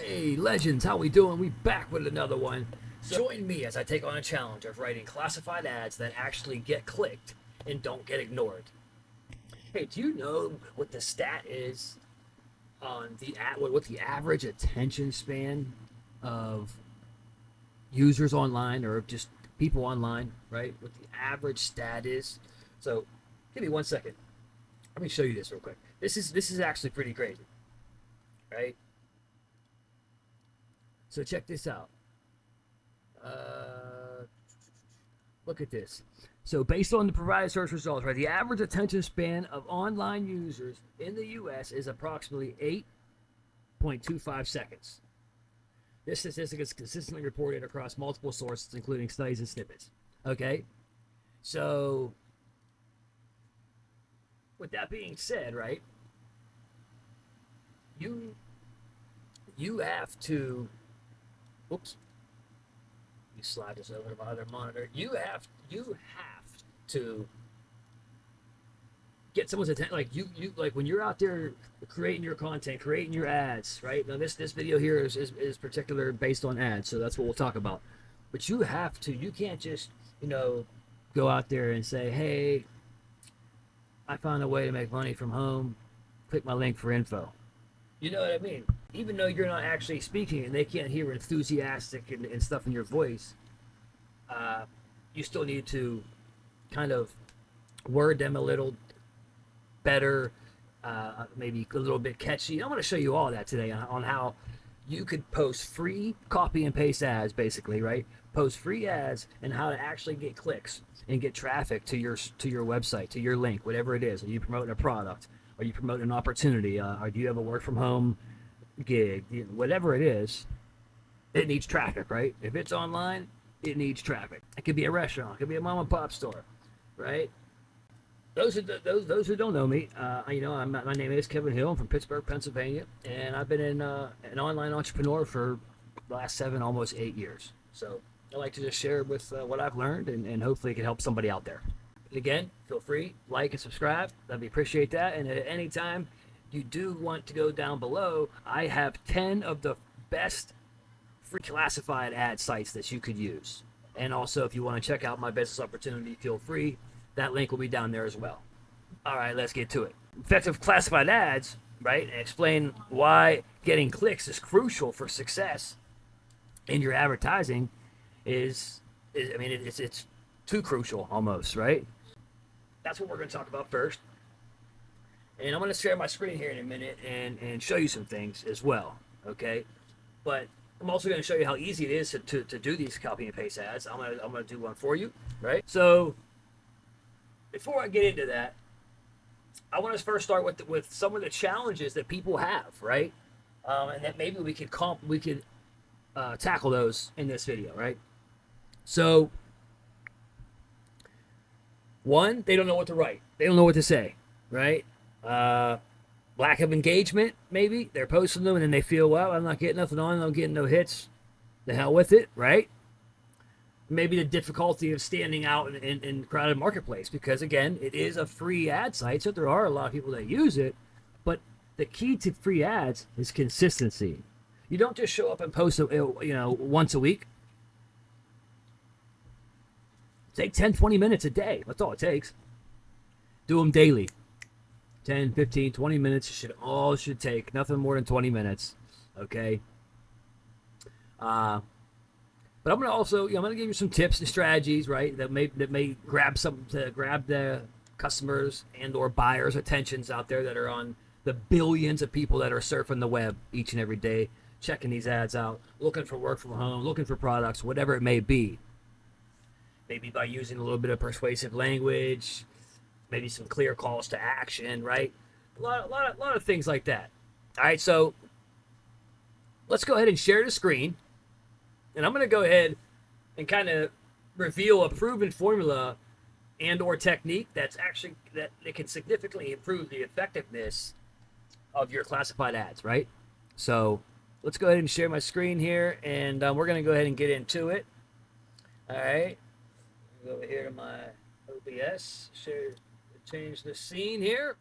Hey, legends, how we doing? We back with another one. Join me as I take on a challenge of writing classified ads that actually get clicked and don't get ignored. Hey, do you know what the stat is on the what the average attention span of users online or just people online, right? What the average stat is? So, give me 1 second. Let me show you this real quick. This is actually pretty crazy, right? So check this out. Look at this. So based on the provided search results, right, the average attention span of online users in the U.S. is approximately 8.25 seconds. This statistic is consistently reported across multiple sources, including studies and snippets. Okay, so with that being said, right, you you have to. Oops. You slide this over to my other monitor. You have to get someone's attention. Like like when you're out there creating your content, creating your ads, right? Now this video here is particular based on ads, so that's what we'll talk about. But you can't just, go out there and say, hey, I found a way to make money from home. Click my link for info. You know what I mean? Even though you're not actually speaking and they can't hear enthusiastic and stuff in your voice, you still need to kind of word them a little better, maybe a little bit catchy. I'm going to show you all that today on how you could post free copy and paste ads, basically, right? Post free ads and how to actually get clicks and get traffic to your website, to your link, whatever it is. Are you promoting a product? Are you promoting an opportunity? Or do you have a work from home gig? Whatever it is, it needs traffic, right? If it's online, it needs traffic. It could be a restaurant, it could be a mom and pop store, right? Those who don't know me, my name is Kevin Hill. I'm from Pittsburgh, Pennsylvania, and I've been an online entrepreneur for the last 7, almost 8 years. So I like to just share with what I've learned, and hopefully it can help somebody out there. And again, feel free, like and subscribe. I'd appreciate that. And at any time you do want to go down below, I have 10 of the best free classified ad sites that you could use. And also, if you want to check out my business opportunity, feel free. That link will be down there as well. All right, let's get to it. Effective classified ads, right? And explain why getting clicks is crucial for success in your advertising it's too crucial almost, right? That's what we're going to talk about first. And I'm going to share my screen here in a minute and show you some things as well, okay? But I'm also going to show you how easy it is to do these copy and paste ads. I'm going to do one for you, right? So before I get into that, I want to first start with some of the challenges that people have, right? And that maybe we could tackle those in this video, right? So, one, they don't know what to write. They don't know what to say, right? Lack of engagement, maybe. They're posting them and then they feel, well, I'm not getting nothing on. I'm getting no hits. The hell with it, right? Maybe the difficulty of standing out in crowded marketplace because, again, it is a free ad site, so there are a lot of people that use it. But the key to free ads is consistency. You don't just show up and post, once a week. Take 10, 20 minutes a day. That's all it takes. Do them daily. 10, 15, 20 minutes should take. Nothing more than 20 minutes. Okay? But I'm going to also, I'm going to give you some tips and strategies, right, that may grab the customers and or buyers' attentions out there that are on the billions of people that are surfing the web each and every day, checking these ads out, looking for work from home, looking for products, whatever it may be. Maybe by using a little bit of persuasive language, maybe some clear calls to action, right? A lot of things like that. All right, so let's go ahead and share the screen. And I'm going to go ahead and kind of reveal a proven formula and or technique that it can significantly improve the effectiveness of your classified ads, right? So let's go ahead and share my screen here, and we're going to go ahead and get into it. All right. Go over here to my OBS, change the scene here.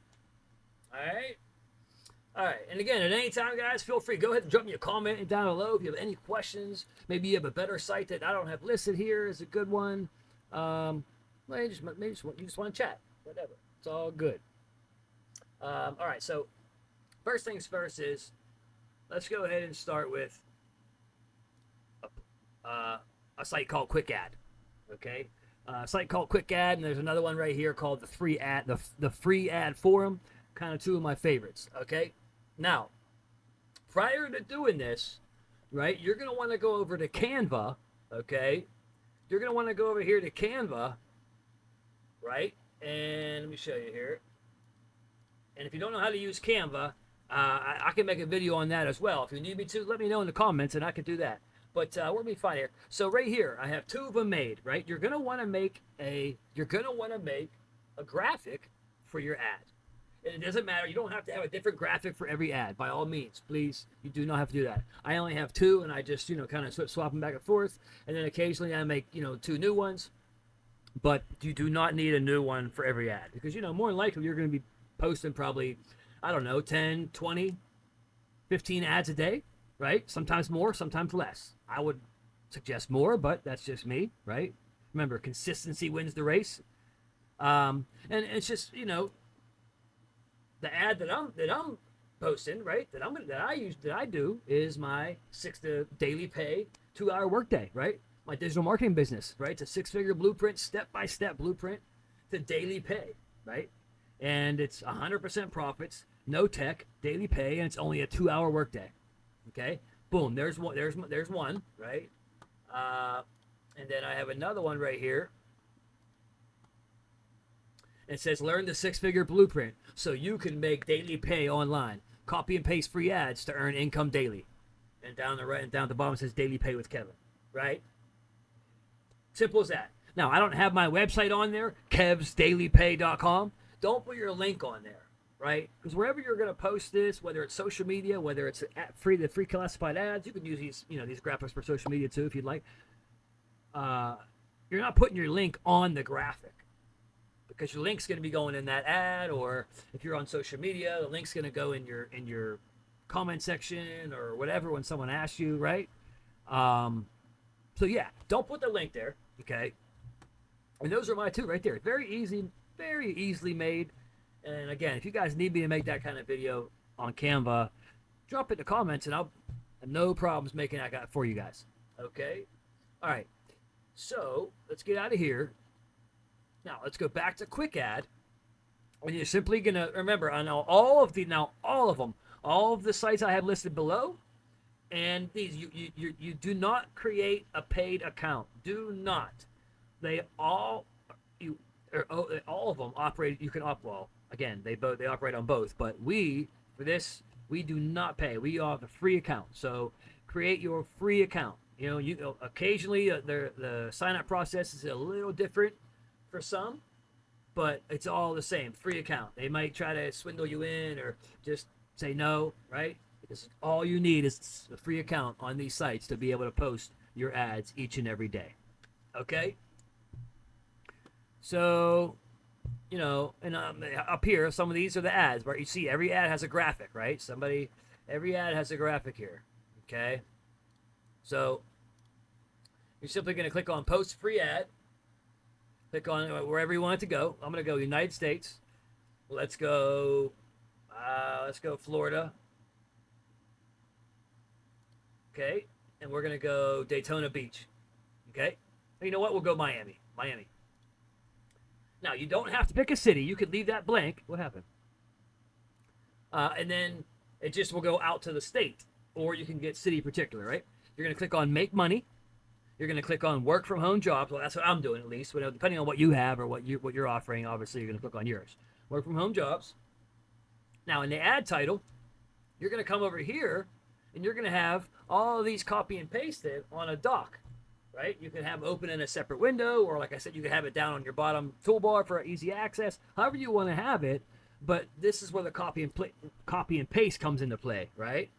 All right. All right, and again, at any time, guys, feel free. Go ahead and drop me a comment down below if you have any questions. Maybe you have a better site that I don't have listed here is a good one. Well, you just want to chat, whatever. It's all good. All right, so first things first is let's go ahead and start with a site called Quick Ad. Okay, a site called Quick Ad, and there's another one right here called the Free Ad, the Free Ad Forum. Kind of two of my favorites. Okay. Now, prior to doing this, right, you're going to want to go over to Canva, okay? You're going to want to go over here to Canva, right? And let me show you here. And if you don't know how to use Canva, I can make a video on that as well. If you need me to, let me know in the comments and I can do that. But we're going to be fine here. So right here, I have two of them made, right? You're going to want to make a graphic for your ad. And it doesn't matter. You don't have to have a different graphic for every ad. By all means, please, you do not have to do that. I only have two, and I just, kind of swap them back and forth. And then occasionally I make, two new ones. But you do not need a new one for every ad. Because, more than likely you're going to be posting probably, I don't know, 10, 20, 15 ads a day, right? Sometimes more, sometimes less. I would suggest more, but that's just me, right? Remember, consistency wins the race. And it's just, the ad that I'm posting, right? That I do is my daily pay 2-hour workday, right? My digital marketing business, right? It's a 6-figure blueprint, step-by-step blueprint to daily pay, right? And it's 100% profits, no tech, daily pay, and it's only a 2-hour workday. Okay, boom. There's one. There's one, right? And then I have another one right here. It says, learn the 6-figure blueprint so you can make daily pay online. Copy and paste free ads to earn income daily. And down the right and down the bottom says daily pay with Kevin, right? Simple as that. Now, I don't have my website on there, kevsdailypay.com. Don't put your link on there, right? Because wherever you're going to post this, whether it's social media, whether it's the free classified ads, you can use these graphics for social media too if you'd like. You're not putting your link on the graphic. Because your link's going to be going in that ad, or if you're on social media, the link's going to go in your comment section or whatever when someone asks you, right? So yeah, don't put the link there, okay? And those are my two right there. Very easy, very easily made. And again, if you guys need me to make that kind of video on Canva, drop it in the comments, and I'll have no problems making that for you guys. Okay? All right. So let's get out of here. Now, let's go back to Quick Ad. And you're simply going to remember on all of the sites I have listed below, and these, you do not create a paid account. Do not. They all of them operate. You can well, again, they operate on both, but we do not pay. We offer a free account. So create your free account. Occasionally the sign up process is a little different for some, but it's all the same. Free account. They might try to swindle you in or just say no, right? Because all you need is a free account on these sites to be able to post your ads each and every day. Okay? So, and up here, some of these are the ads, right? You see every ad has a graphic, right? Every ad has a graphic here. Okay? So, you're simply going to click on post free ad. Click on wherever you want it to go. I'm going to go United States. Let's go Florida. Okay. And we're going to go Daytona Beach. Okay. And you know what? We'll go Miami. Now, you don't have to pick a city. You could leave that blank. What happened? And then it just will go out to the state. Or you can get city particular, right? You're going to click on make money. You're going to click on work from home jobs. Well, that's what I'm doing at least. Depending on what you have or what you're offering, obviously you're going to click on yours. Work from home jobs. Now in the ad title, you're going to come over here and you're going to have all of these copy and pasted on a doc, right? You can have open in a separate window, or like I said, you can have it down on your bottom toolbar for easy access. However you want to have it, but this is where the copy and paste comes into play, right?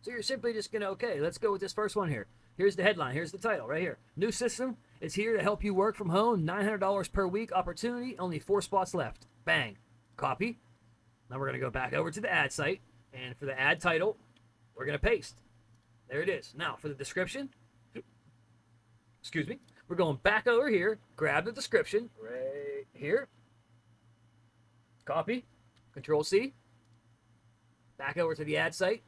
So you're simply just going to, okay, let's go with this first one here. Here's the headline. Here's the title right here. New system. It's here to help you work from home. $900 per week opportunity. Only 4 spots left. Bang. Copy. Now we're going to go back over to the ad site. And for the ad title, we're going to paste. There it is. Now, for the description, excuse me, we're going back over here, grab the description right here, copy, Control C, back over to the ad site,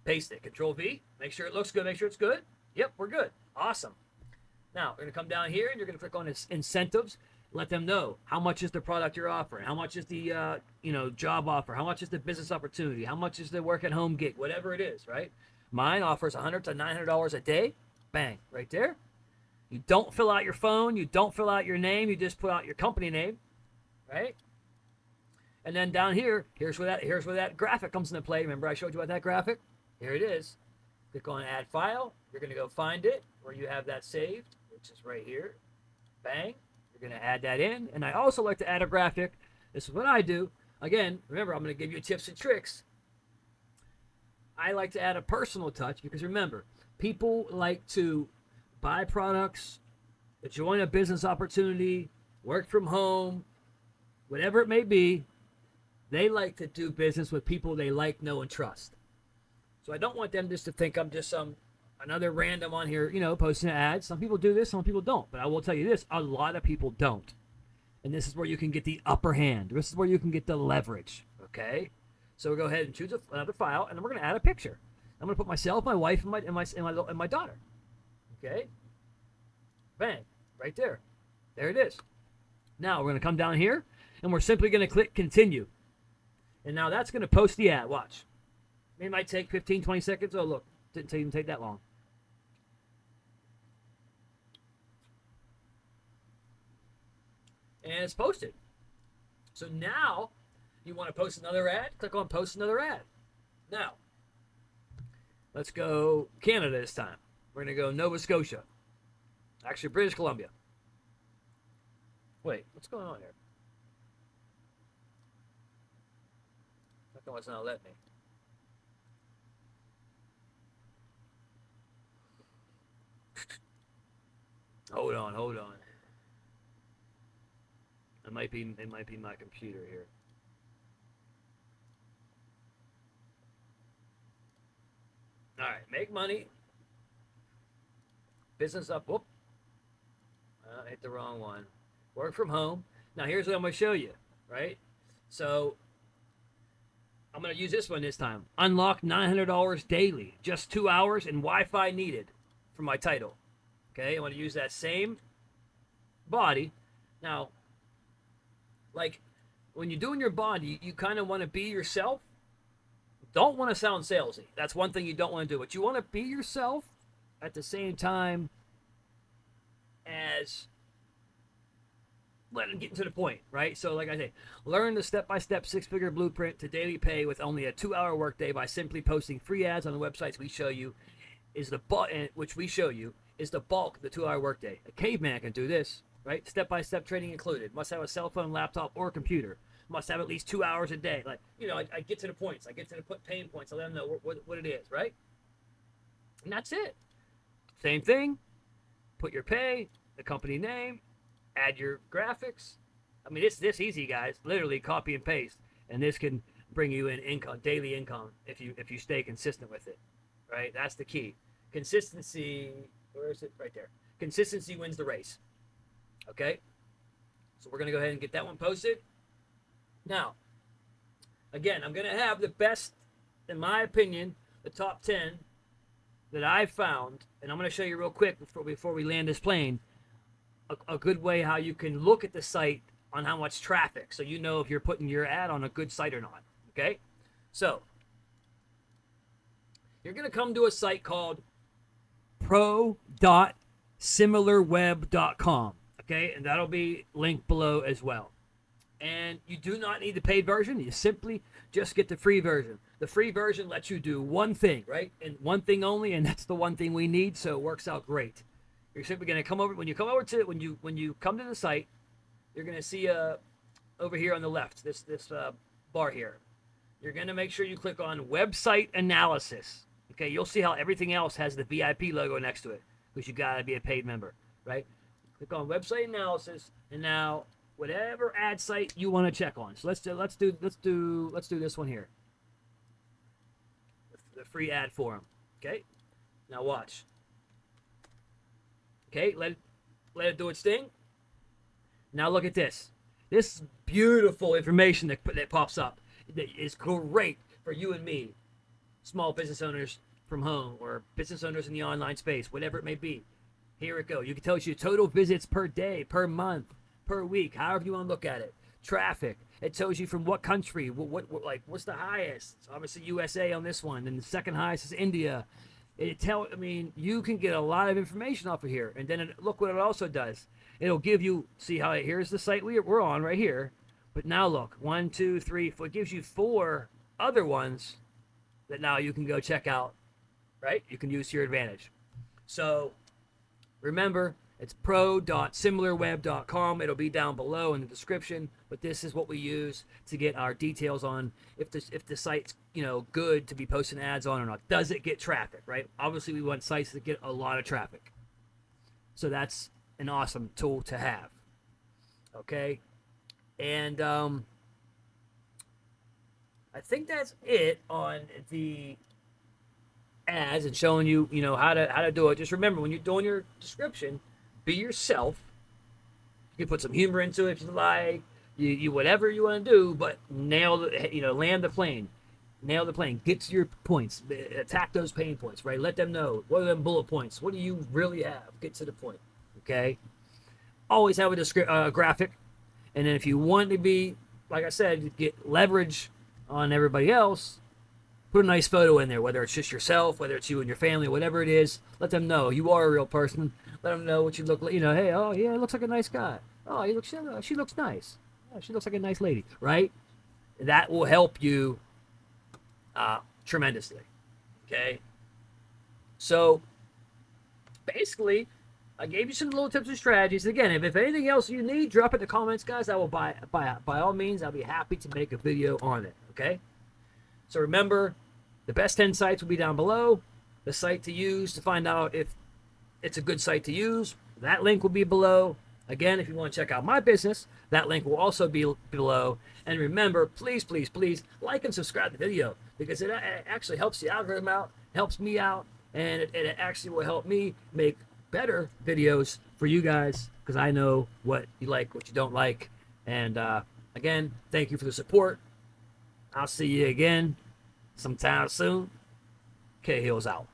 paste it, Control V, make sure it looks good, make sure it's good. Yep, we're good. Awesome. Now, we're going to come down here and you're going to click on incentives. Let them know how much is the product you're offering, how much is the job offer, how much is the business opportunity, how much is the work at home gig, whatever it is, right? Mine offers $100 to $900 a day. Bang, right there. You don't fill out your phone, you don't fill out your name, you just put out your company name, right? And then down here, here's where that graphic comes into play. Remember I showed you about that graphic? Here it is. Click on Add File. You're going to go find it where you have that saved, which is right here. Bang. You're going to add that in. And I also like to add a graphic. This is what I do. Again, remember, I'm going to give you tips and tricks. I like to add a personal touch because remember, people like to buy products, join a business opportunity, work from home, whatever it may be. They like to do business with people they like, know, and trust. So I don't want them just to think I'm just another random on here, posting ads. Some people do this, some people don't. But I will tell you this, a lot of people don't. And this is where you can get the upper hand. This is where you can get the leverage, okay? So we'll go ahead and choose another file, and then we're going to add a picture. I'm going to put myself, my wife, and my daughter. Okay? Bang. Right there. There it is. Now we're going to come down here, and we're simply going to click Continue. And now that's going to post the ad. Watch. It might take 15, 20 seconds. Oh, look. Didn't even take that long. And it's posted. So now you want to post another ad, click on Post Another Ad. Now, let's go Canada this time. We're going to go Nova Scotia. Actually, British Columbia. Wait, what's going on here? How come it's not letting me? Hold on. It might be my computer here. All right, make money. Business up. Whoop. I hit the wrong one. Work from home. Now here's what I'm going to show you, right? So I'm going to use this one this time. Unlock $900 daily. Just 2 hours and Wi-Fi needed for my title. Okay, I'm going to use that same body. Now, like when you're doing your body, you kind of want to be yourself. Don't want to sound salesy. That's one thing you don't want to do. But you want to be yourself at the same time as letting get to the point, right? So like I say, learn the step-by-step six-figure blueprint to daily pay with only a 2-hour workday by simply posting free ads on the websites we show you is the bulk of the 2-hour workday. A caveman can do this, right? Step-by-step training included. Must have a cell phone, laptop, or computer. Must have at least 2 hours a day. Like, I get to the points. I get to the pain points. I let them know what it is, right? And that's it. Same thing. Put your pay, the company name, add your graphics. I mean, it's this easy, guys. Literally copy and paste. And this can bring you in income, daily income, if you stay consistent with it, right? That's the key. Consistency, where is it? Right there. Consistency wins the race. Okay? So we're going to go ahead and get that one posted. Now, again, I'm going to have the best, in my opinion, the top 10 that I've found, and I'm going to show you real quick before we land this plane, a good way how you can look at the site on how much traffic, so you know if you're putting your ad on a good site or not. Okay? So, you're going to come to a site called pro.similarweb.com. Okay? And that'll be linked below as well. And you do not need the paid version. You simply just get the free version. The free version lets you do one thing, right? And one thing only, and that's the one thing we need, so it works out great. You're simply going to come over, when you come to the site, you're going to see over here on the left, this bar here. You're going to make sure you click on website analysis. Okay, you'll see how everything else has the VIP logo next to it, because you got to be a paid member, right? Click on website analysis, and now whatever ad site you want to check on. So let's do this one here. the free ad for them. Okay, now watch. Okay, let it do its thing. Now look at this. This beautiful information that pops up that is great for you and me, small business owners from home or business owners in the online space, whatever it may be. Here it goes. You can tell you total visits per day, per month, per week, however you want to look at it. Traffic. It tells you from what country, what's the highest. It's obviously USA on this one, and the second highest is India. You can get a lot of information off of here. And then look what it also does. It'll give you, see how here's the site we're on right here. But now look, 1, 2, 3, 4. It gives you 4 other ones that now you can go check out, right? You can use to your advantage. So remember, it's pro.similarweb.com. It'll be down below in the description. But this is what we use to get our details on if the site's good to be posting ads on or not. Does it get traffic, right? Obviously, we want sites that get a lot of traffic. So that's an awesome tool to have. Okay, and I think that's it on the ads and showing you how to do it. Just remember, when you're doing your description, be yourself. You can put some humor into it if you like. You whatever you want to do, but land the plane. Nail the plane. Get to your points. Attack those pain points, right? Let them know. What are them bullet points? What do you really have? Get to the point, okay? Always have a graphic. And then if you want to be, like I said, get leverage on everybody else, put a nice photo in there, whether it's just yourself, whether it's you and your family, whatever it is. Let them know you are a real person. Let them know what you look like. Hey, oh, yeah, it looks like a nice guy. Oh, she looks nice. Oh, she looks like a nice lady, right? That will help you tremendously. Okay? So, basically, I gave you some little tips and strategies. Again, if anything else you need, drop it in the comments, guys. I will by all means, I'll be happy to make a video on it. Okay? So remember, the best 10 sites will be down below. The site to use to find out if it's a good site to use, that link will be below. Again, if you want to check out my business, that link will also be below. And remember, please, please, please like and subscribe to the video because it actually helps the algorithm out, helps me out, and it actually will help me make better videos for you guys because I know what you like, what you don't like. And again, thank you for the support. I'll see you again sometime soon. K Hills out.